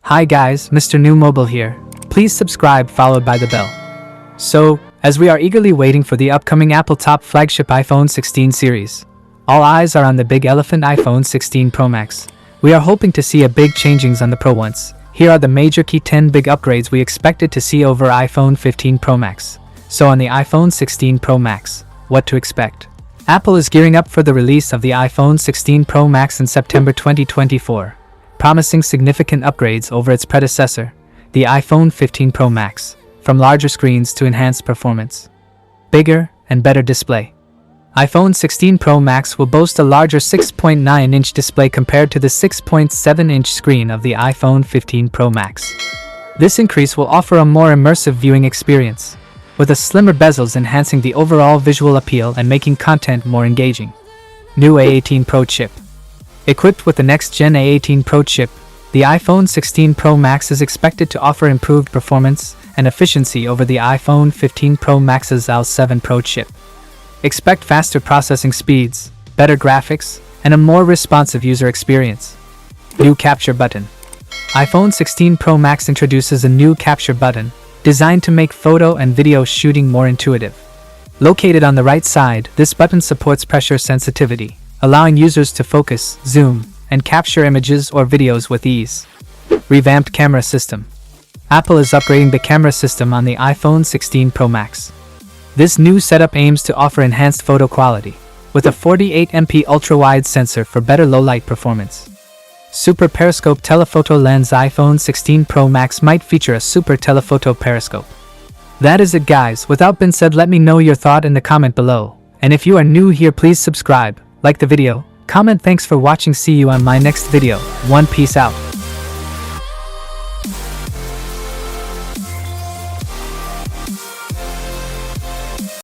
Hi guys, Mr. New Mobile here. Please subscribe followed by the bell. So, as we are eagerly waiting for the upcoming Apple top flagship iPhone 16 series, all eyes are on the big elephant iPhone 16 Pro Max. We are hoping to see a big changings on the Pro ones. Here are the major key 10 big upgrades we expected to see over iPhone 15 Pro Max. So on the iPhone 16 Pro Max, what to expect? Apple is gearing up for the release of the iPhone 16 Pro Max in September 2024, promising significant upgrades over its predecessor, the iPhone 15 Pro Max, from larger screens to enhanced performance. Bigger and better display. iPhone 16 Pro Max will boast a larger 6.9-inch display compared to the 6.7-inch screen of the iPhone 15 Pro Max. This increase will offer a more immersive viewing experience, with a slimmer bezels enhancing the overall visual appeal and making content more engaging. New A18 Pro chip. Equipped with the next-gen A18 Pro chip, the iPhone 16 Pro Max is expected to offer improved performance and efficiency over the iPhone 15 Pro Max's A7 Pro chip. Expect faster processing speeds, better graphics, and a more responsive user experience. New capture button. iPhone 16 Pro Max introduces a new capture button, designed to make photo and video shooting more intuitive. Located on the right side, this button supports pressure sensitivity, allowing users to focus, zoom, and capture images or videos with ease. Revamped camera system. Apple is upgrading the camera system on the iPhone 16 Pro Max. This new setup aims to offer enhanced photo quality, with a 48MP ultra-wide sensor for better low-light performance. Super Periscope Telephoto Lens. iPhone 16 Pro Max might feature a Super Telephoto Periscope. That is it guys, without being said, let me know your thought in the comment below. And if you are new here, please subscribe, like the video, comment. Thanks for watching, see you on my next video. Peace out.